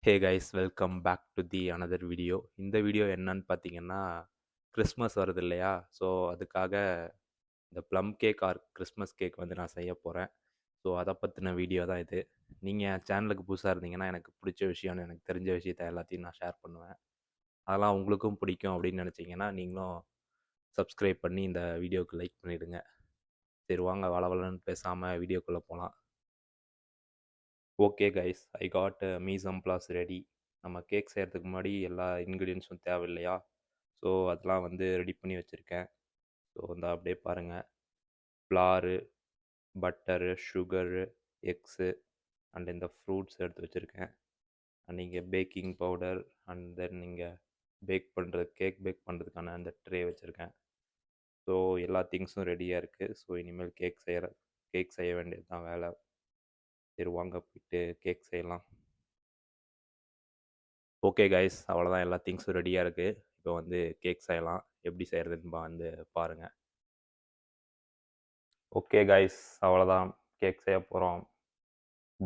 Hey guys, welcome back to the another video. இந்த video என்னன்னு பார்த்தீங்கன்னா, கிறிஸ்மஸ் வருது இல்லையா? ஸோ அதுக்காக இந்த plum cake or Christmas cake வந்து நான் செய்ய போகிறேன். ஸோ அதை பற்றின வீடியோ தான் இது. நீங்கள் என் சேனலுக்கு புதுசாக இருந்தீங்கன்னா, எனக்கு பிடிச்ச விஷயம்னு எனக்கு தெரிஞ்ச விஷயத்த எல்லாத்தையும் நான் ஷேர் பண்ணுவேன். அதெல்லாம் உங்களுக்கும் பிடிக்கும் அப்படின்னு நினச்சிங்கன்னா, நீங்களும் சப்ஸ்கிரைப் பண்ணி இந்த வீடியோவுக்கு லைக் பண்ணிவிடுங்க. சரி வாங்க, வளவலன்னு பேசாமல் வீடியோக்குள்ளே போகலாம். Okay guys, I got mise en place ready. நம்ம கேக் செய்கிறதுக்கு முன்னாடி எல்லா இன்க்ரீடியன்ஸும் தேவை இல்லையா? ஸோ அதெல்லாம் வந்து ரெடி பண்ணி வச்சுருக்கேன். ஸோ இந்த அப்படியே பாருங்கள். Flare, butter, sugar, x and இந்த ஃப்ரூட்ஸ் எடுத்து வச்சுருக்கேன். அண்ட் நீங்கள் பேக்கிங் பவுடர் அண்ட் தென் நீங்கள் கேக் பேக் பண்ணுறதுக்கான அந்த ட்ரே வச்சுருக்கேன். ஸோ எல்லா திங்ஸும் ரெடியாக இருக்குது. ஸோ இனிமேல் கேக் செய்ய வேண்டியது தான் வேலை. சரி வாங்க போயிட்டு கேக் செய்யலாம். ஓகே கைஸ், அவ்வளோதான், எல்லா திங்ஸும் ரெடியாக இருக்குது. இப்போ வந்து கேக் செய்யலாம். எப்படி செய்கிறதுன்னு வந்து பாருங்கள். ஓகே கைஸ், அவ்வளோதான், கேக் செய்ய போகிறோம்.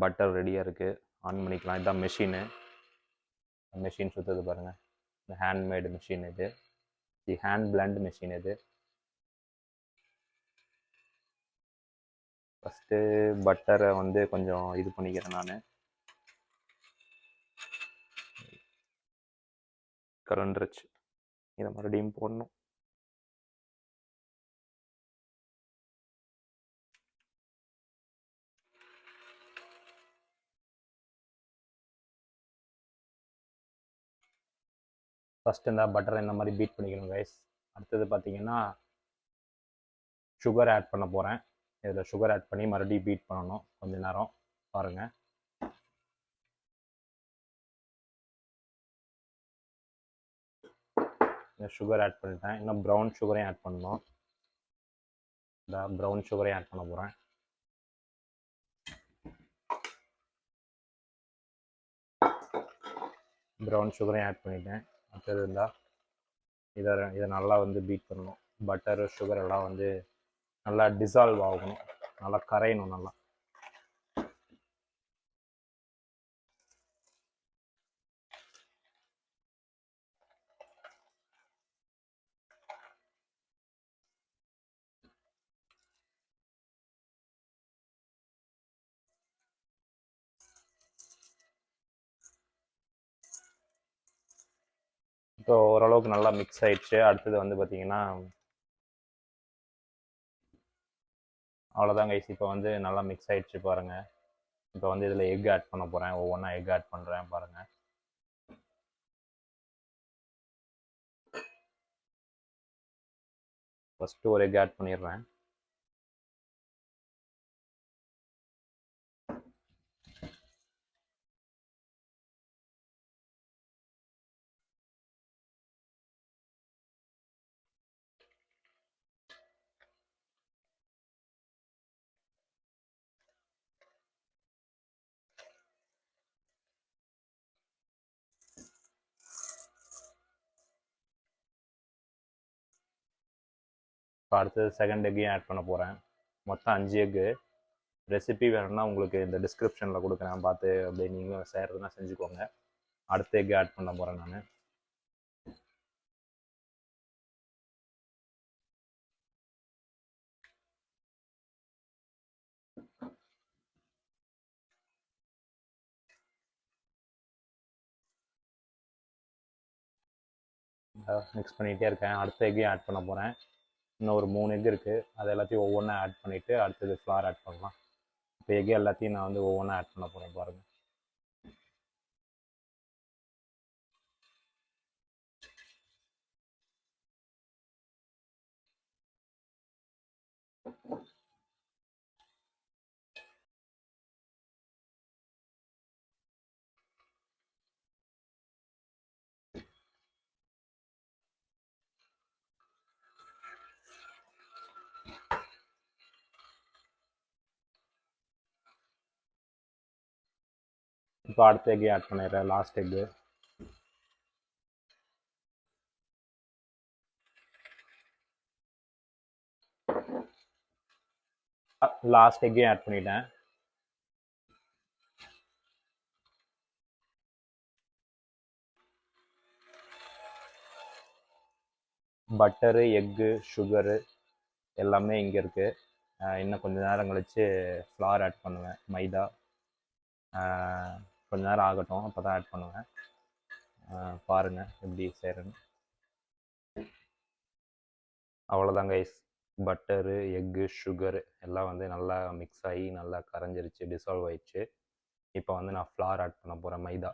பட்டர் ரெடியாக இருக்குது, ஆன் பண்ணிக்கலாம். இதுதான் மெஷின் சுற்றுது பாருங்கள். இந்த ஹேண்ட்மேடு மிஷின் இது ஹேண்ட் பிளண்ட் மிஷின் இது. ஃபஸ்ட்டு பட்டரை வந்து கொஞ்சம் இது பண்ணிக்கிறேன் நான். கரண்டுருச்சு, இதை மறுபடியும் போடணும். ஃபஸ்ட்டு இந்த பட்டரை இந்த மாதிரி பீட் பண்ணிக்கணும் கைஸ். அடுத்தது பார்த்தீங்கன்னா சுகர் ஆட் பண்ண போகிறேன். இதில் சுகர் ஆட் பண்ணி மறுபடியும் பீட் பண்ணணும் கொஞ்ச நேரம். பாருங்கள், சுகர் ஆட் பண்ணிட்டேன். இன்னும் ப்ரௌன் சுகரையும் ஆட் பண்ணணும். இந்த ப்ரௌன் சுகரையும் ஆட் பண்ண போகிறேன். ப்ரௌன் சுகரையும் ஆட் பண்ணிட்டேன். அடுத்தது இருந்தால் இதை நல்லா வந்து பீட் பண்ணணும். பட்டரு சுகர் எல்லாம் வந்து நல்லா டிசால்வ் ஆகணும், நல்லா கரையணும் நல்லா. இப்போ ஓரளவுக்கு நல்லா மிக்ஸ் ஆயிடுச்சு. அடுத்தது வந்து பார்த்தீங்கன்னா அவ்வளோதான் கைஸ். இப்போ வந்து நல்லா மிக்ஸ் ஆயிடுச்சு பாருங்கள். இப்போ வந்து இதில் எக் ஆட் பண்ண போகிறேன். ஒவ்வொன்றா எக் ஆட் பண்ணுறேன் பாருங்கள். ஃபஸ்ட்டு ஒரு எக் ஆட் பண்ணிடுறேன். இப்போ அடுத்தது செகண்ட் எக்கையும் ஆட் பண்ண போகிறேன். மொத்தம் 5 எக்கு. ரெசிபி வேணும்னா உங்களுக்கு இந்த டிஸ்கிரிப்ஷனில் கொடுக்குறேன், பார்த்து அப்படியே நீங்களும் செய்கிறதுனா செஞ்சுக்கோங்க. அடுத்த எக்கு ஆட் பண்ண போகிறேன் நான். மிக்ஸ் பண்ணிகிட்டே இருக்கேன். அடுத்த எக்கையும் ஆட் பண்ண போகிறேன். இன்னும் ஒரு 3 எக் இருக்குது. அது எல்லாத்தையும் ஒவ்வொன்றா ஆட் பண்ணிவிட்டு அடுத்தது ஃப்ளார் ஆட் பண்ணலாம். இப்போ எக் எல்லாத்தையும் நான் வந்து ஒவ்வொன்றா ஆட் பண்ண போகிறேன் பாருங்கள். இப்போ அடுத்த எக்கையும் ஆட் பண்ணிடுறேன், லாஸ்ட் எக்கு. லாஸ்ட் எக்கையும் ஆட் பண்ணிட்டேன். பட்டரு, எக்கு, சுகரு எல்லாமே இங்கே இருக்குது. இன்னும் கொஞ்சம் நேரம் கழித்து ஃப்ளார் ஆட் பண்ணுவேன், மைதா. கொஞ்ச நேரம் ஆகட்டும், அப்போ தான் ஆட் பண்ணுவேன். பாருங்கள் எப்படி செய்கிறேன்னு. அவ்வளோதான் கைஸ். பட்டரு, எக்கு, சுகர் எல்லாம் வந்து நல்லா மிக்ஸ் ஆகி நல்லா கரைஞ்சிருச்சு, டிசால்வ் ஆயிடுச்சு. இப்போ வந்து நான் ஃப்ளார் ஆட் பண்ண போகிறேன், மைதா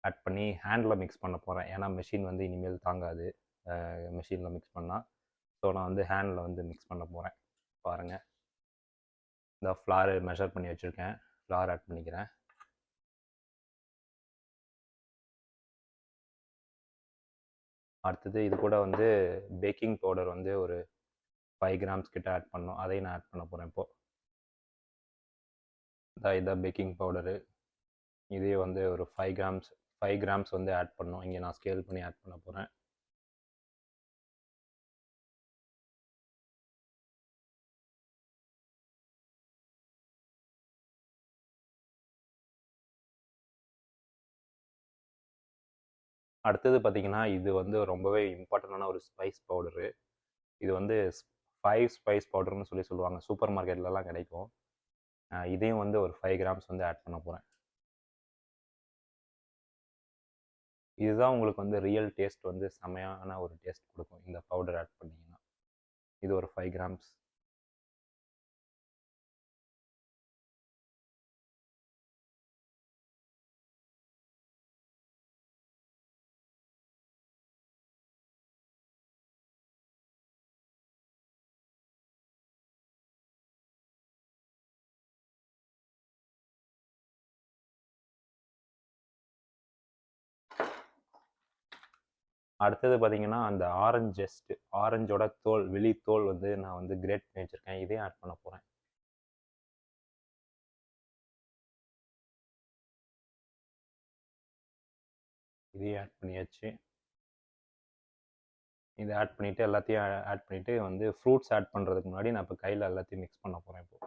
ஆட் பண்ணி ஹேண்டில் மிக்ஸ் பண்ண போகிறேன். ஏன்னா மிஷின் வந்து இனிமேல் தாங்காது மிஷினில் மிக்ஸ் பண்ணால். ஸோ நான் வந்து ஹேண்டில் வந்து மிக்ஸ் பண்ண போகிறேன். பாருங்கள், இந்த ஃப்ளார் மெஷர் பண்ணி வச்சுருக்கேன், ஃப்ளார் ஆட் பண்ணிக்கிறேன். அடுத்தது இது கூட வந்து பேக்கிங் பவுடர் வந்து ஒரு 5 கிராம்ஸ் கிட்ட ஆட் பண்ணோம், அதையும் நான் ஆட் பண்ண போகிறேன் இப்போது. இதான் பேக்கிங் பவுடரு. இதே வந்து ஒரு 5 கிராம்ஸ் வந்து ஆட் பண்ணோம். இங்கே நான் ஸ்கேல் பண்ணி ஆட் பண்ண போகிறேன். அடுத்தது பார்த்திங்கன்னா, இது வந்து ரொம்பவே இம்பார்ட்டண்டான ஒரு ஸ்பைஸ் பவுடரு. இது வந்து 5 ஸ்பைஸ் பவுடர்னு சொல்லுவாங்க, சூப்பர் மார்க்கெட்லலாம் கிடைக்கும். இதையும் வந்து ஒரு 5 கிராம்ஸ் வந்து ஆட் பண்ண போகிறேன். இதுதான் உங்களுக்கு வந்து ரியல் டேஸ்ட் வந்து செமையான ஒரு டேஸ்ட் கொடுக்கும் இந்த பவுடர் ஆட் பண்ணிங்கன்னா. இது ஒரு 5 கிராம்ஸ். அடுத்தது பார்த்தீங்கன்னா, அந்த ஆரஞ்சோட தோல், வெளி தோல் வந்து நான் வந்து கிரேட் பண்ணி வச்சுருக்கேன், இதையும் ஆட் பண்ண போகிறேன். இதையும் ஆட் பண்ணியாச்சு. இதை ஆட் பண்ணிவிட்டு எல்லாத்தையும் ஆட் பண்ணிவிட்டு வந்து ஃப்ரூட்ஸ் ஆட் பண்ணுறதுக்கு முன்னாடி நான் இப்போ கையில் எல்லாத்தையும் மிக்ஸ் பண்ண போகிறேன் இப்போ.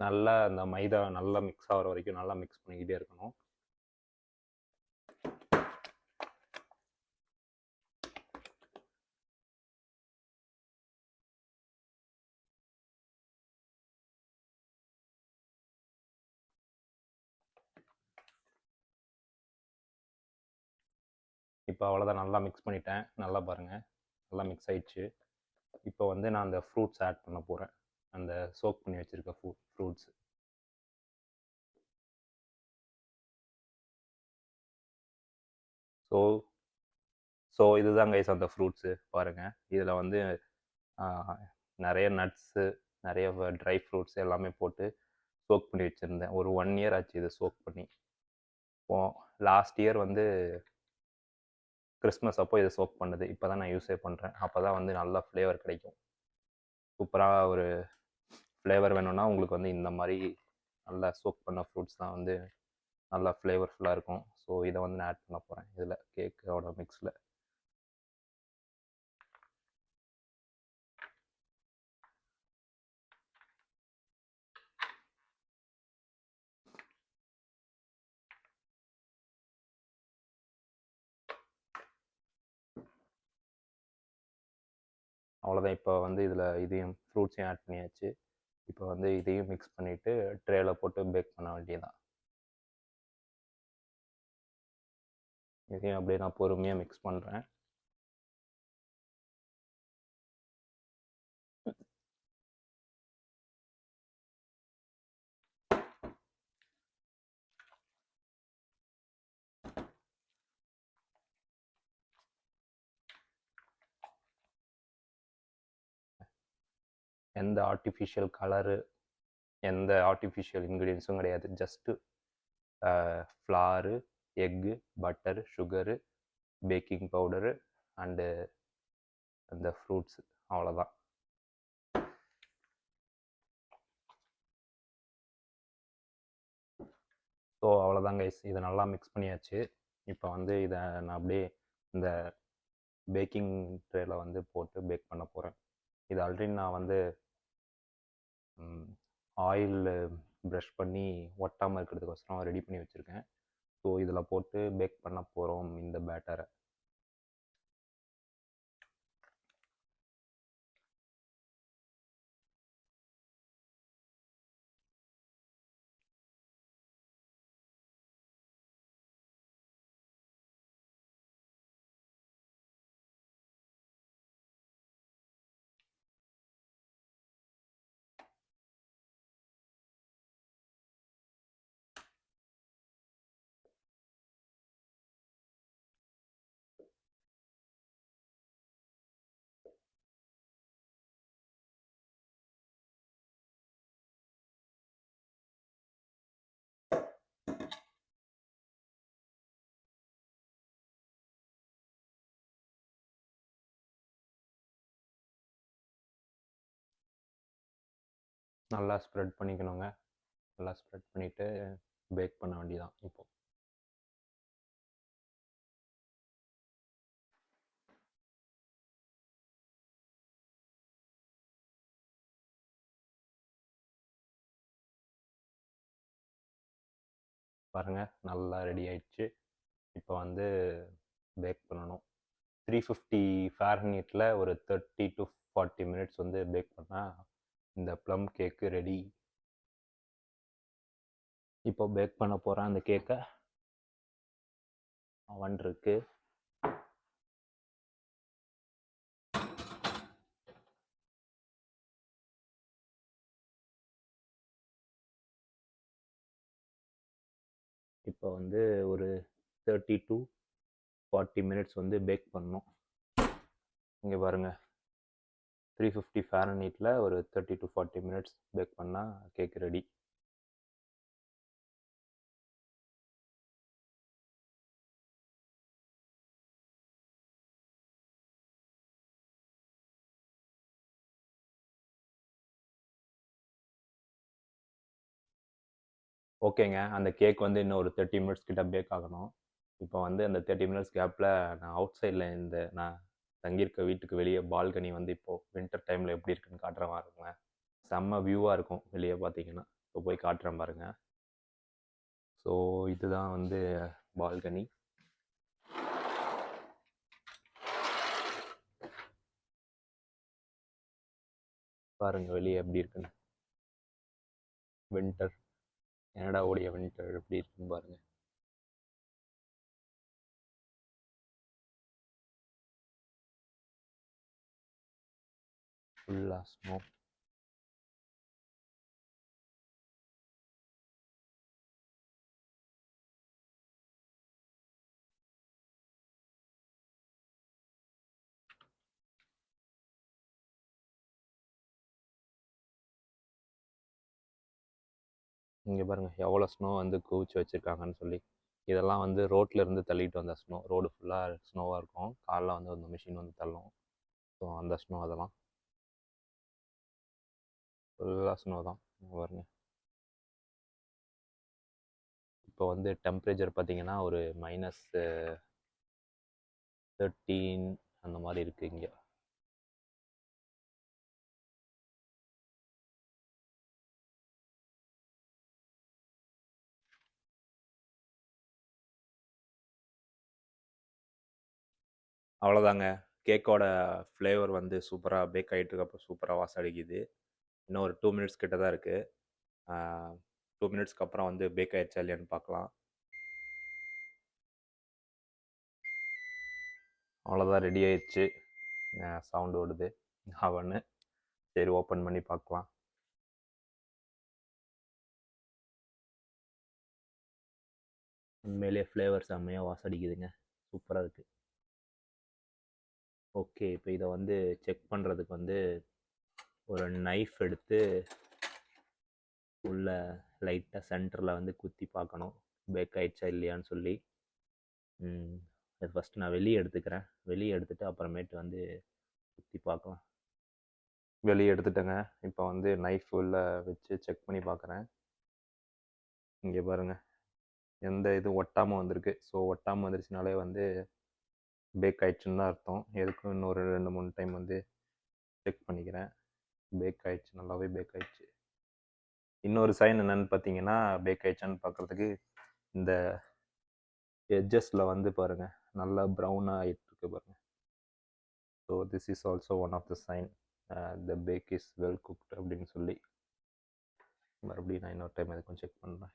நல்லா அந்த மைதா நல்லா மிக்ஸ் ஆகிற வரைக்கும் நல்லா மிக்ஸ் பண்ணிக்கிட்டே இருக்கணும். இப்போ அவ்வளோதான், நல்லா மிக்ஸ் பண்ணிட்டேன். நல்லா பாருங்கள், நல்லா மிக்ஸ் ஆயிடுச்சு. இப்போ வந்து நான் அந்த ஃப்ரூட்ஸ் ஆட் பண்ண போகிறேன், அந்த சோக் பண்ணி வச்சுருக்க ஃப்ரூட்ஸ். ஸோ இதுதான் கைஸ் அந்த ஃப்ரூட்ஸு பாருங்கள். இதில் வந்து நிறைய நட்ஸு, நிறைய ட்ரை ஃப்ரூட்ஸ் எல்லாமே போட்டு சோக் பண்ணி வச்சுருந்தேன். ஒரு 1 இயர் ஆச்சு இதை சோக் பண்ணி. லாஸ்ட் இயர் வந்து கிறிஸ்மஸ் அப்போ இதை சோக் பண்ணது. இப்போ தான் நான் யூஸே பண்ணுறேன். அப்போ தான் வந்து நல்லா ஃப்ளேவர் கிடைக்கும். சூப்பராக ஒரு ஃப்ளேவர் வேணும்னா உங்களுக்கு வந்து இந்த மாதிரி நல்லா சோக் பண்ண ஃப்ரூட்ஸ் தான் வந்து நல்லா ஃப்ளேவர்ஃபுல்லாக இருக்கும். ஸோ இதை வந்து நான் ஆட் பண்ண போகிறேன் இதில், கேக்கோட மிக்ஸில். அவ்வளோதான். இப்போ வந்து இதில் இதையும் ஃப்ரூட்ஸையும் ஆட் பண்ணியாச்சு. இப்போ வந்து இதையும் மிக்ஸ் பண்ணிவிட்டு ட்ரேயில் போட்டு பேக் பண்ண வேண்டியதான். இதையும் அப்படியே நான் பொறுமையாக மிக்ஸ் பண்ணுறேன். எந்த ஆர்டிஃபிஷியல் கலரு, எந்த ஆர்டிஃபிஷியல் இன்க்ரீடியன்ஸும் கிடையாது. Just flare, egg, butter, sugar, baking powder and அந்த ஃப்ரூட்ஸு, அவ்வளோதான். ஸோ அவ்வளோதான் கைஸ், இதை நல்லா மிக்ஸ் பண்ணியாச்சு. இப்போ வந்து இதை நான் அப்படியே இந்த பேக்கிங் ட்ரேல வந்து போட்டு பேக் பண்ண போகிறேன். இது ஆல்ரெடி நான் வந்து ஆயில் ப்ரஷ் பண்ணி ஒட்டாமல் இருக்கிறதுக்கோசரம் ரெடி பண்ணி வச்சுருக்கேன். ஸோ இதில் போட்டு பேக் பண்ண போகிறோம் இந்த பேட்டரை. நல்லா ஸ்ப்ரெட் பண்ணிக்கணுங்க. நல்லா ஸ்ப்ரெட் பண்ணிவிட்டு பேக் பண்ண வேண்டியதான். இப்போ பாருங்கள், நல்லா ரெடி ஆயிடுச்சு. இப்போ வந்து பேக் பண்ணணும். 350 ஃபாரன்ஹீட்டில் ஒரு 30 to 40 மினிட்ஸ் வந்து பேக் பண்ணால் இந்த ப்ளம் கேக்கு ரெடி. இப்போ பேக் பண்ண போகிறேன் அந்த கேக்கை. அவன் இருக்கு. இப்போ வந்து ஒரு 30 to 40 மினிட்ஸ் வந்து பேக் பண்ணணும். இங்கே பாருங்கள், 350 ஃபாரன்ஹீட்டில் ஒரு 30 to 40 மினிட்ஸ் பேக் பண்ணால் கேக் ரெடி. ஓகேங்க, அந்த கேக் வந்து இன்னும் ஒரு 30 மினிட்ஸ் கிட்ட பேக் ஆகணும். இப்போ வந்து அந்த 30 மினிட்ஸ் கேப்பில் நான் அவுட் சைடில் நான் தங்கியிருக்க வீட்டுக்கு வெளியே பால்கனி வந்து இப்போது வின்டர் டைமில் எப்படி இருக்குன்னு காட்டுறேன் பாருங்களேன். செம்ம வியூவாக இருக்கும் வெளியே பார்த்தீங்கன்னா. இப்போ போய் காட்டுறேன் பாருங்கள். ஸோ இதுதான் வந்து பால்கனி. பாருங்கள் வெளியே எப்படி இருக்குன்னு. வின்டர், கனடாவுடைய வின்டர் எப்படி இருக்குன்னு பாருங்கள். ஃபுல்லாக ஸ்னோ. இங்கே பாருங்கள் எவ்வளோ ஸ்னோ வந்து குவிச்சு வச்சுருக்காங்கன்னு சொல்லி. இதெல்லாம் வந்து ரோட்டில் இருந்து தள்ளிட்டு வந்த ஸ்னோ. ரோடு ஃபுல்லாக ஸ்னோவாக இருக்கும். காலைல வந்து அந்த மிஷின் வந்து தள்ளும். ஸோ அந்த ஸ்னோ அதெல்லாம் ஃபுல்லாக ஸ்னோ தான் பாருங்க. இப்போ வந்து டெம்பரேச்சர் பார்த்தீங்கன்னா ஒரு -13 அந்த மாதிரி இருக்குது இங்கே. அவ்வளோதாங்க, கேக்கோட ஃப்ளேவர் வந்து சூப்பராக பேக் ஆகிட்டுருக்கப்போ சூப்பராக வாசம் அடிக்குது. இன்னும் ஒரு 2 மினிட்ஸ் கிட்ட தான் இருக்குது. 2 மினிட்ஸ்க்கு அப்புறம் வந்து பேக் ஆகிடுச்சா இல்லையான்னு பார்க்கலாம். அவ்வளோதான், ரெடி ஆயிடுச்சு. சவுண்டு ஓடுது அவன்னு. சரி, ஓப்பன் பண்ணி பார்க்கலாம். உண்மையிலே ஃப்ளேவர் செம்மையாக வாசடிக்குதுங்க. சூப்பராக இருக்குது. ஓகே, இப்போ இதை வந்து செக் பண்ணுறதுக்கு வந்து ஒரு நைஃப் எடுத்து உள்ள லைட்டாக சென்டரில் வந்து குத்தி பார்க்கணும் பேக் ஆயிடுச்சா இல்லையான்னு சொல்லி. அது ஃபஸ்ட்டு நான் வெளியே எடுத்துக்கிறேன். வெளியே எடுத்துகிட்டு அப்புறமேட்டு வந்து குத்தி பார்க்கலாம். வெளியே எடுத்துட்டேங்க. இப்போ வந்து நைஃப் உள்ள வச்சு செக் பண்ணி பார்க்குறேன். இங்கே பாருங்கள், எந்த இது ஒட்டாமல் வந்திருக்கு. ஸோ ஒட்டாமல் வந்துருச்சுனாலே வந்து பேக் ஆயிடுச்சுன்னு தான் அர்த்தம். எதுக்கும் இன்னொரு 2-3 டைம் வந்து செக் பண்ணிக்கிறேன். பேக் ஆயிடுச்சு, நல்லாவே பேக் ஆயிடுச்சு. இன்னொரு சைன் என்னன்னு பார்த்தீங்கன்னா, பேக் ஆயிடுச்சான்னு பார்க்குறதுக்கு இந்த எட்ஜஸில் வந்து பாருங்கள் நல்லா ப்ரௌனாக ஆகிட்டுருக்கு பாருங்கள். So this is also one of the sign the bake is well cooked அப்படின்னு சொல்லி. மறுபடியும் நான் இன்னொரு டைம் எதுக்கும் செக் பண்ணுறேன்,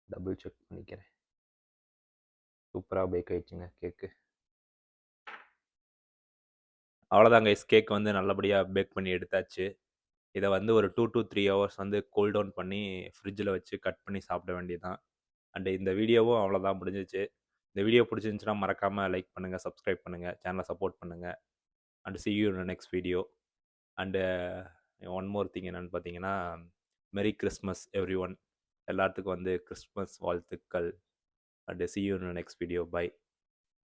டபுள் செக் பண்ணிக்கிறேன். சூப்பராக பேக் ஆயிடுச்சுங்க கேக்கு. அவ்வளோதாங்க, கேக் வந்து நல்லபடியாக பேக் பண்ணி எடுத்தாச்சு. இதை வந்து ஒரு 2 to 3 ஹவர்ஸ் வந்து கூல் டவுன் பண்ணி ஃப்ரிட்ஜில் வச்சு கட் பண்ணி சாப்பிட வேண்டியதுதான். அண்டு இந்த வீடியோவும் அவ்வளோதான், முடிஞ்சிச்சு. இந்த வீடியோ பிடிச்சிருந்துச்சுன்னா மறக்காமல் லைக் பண்ணுங்கள், சப்ஸ்கிரைப் பண்ணுங்கள், சேனலை சப்போர்ட் பண்ணுங்கள். And see you in the next video. And one more thing என்னென்னு பார்த்தீங்கன்னா, மெரி கிறிஸ்மஸ் எவ்ரி ஒன். எல்லாத்துக்கும் வந்து கிறிஸ்மஸ் வாழ்த்துக்கள். And see you in the next video. Bye.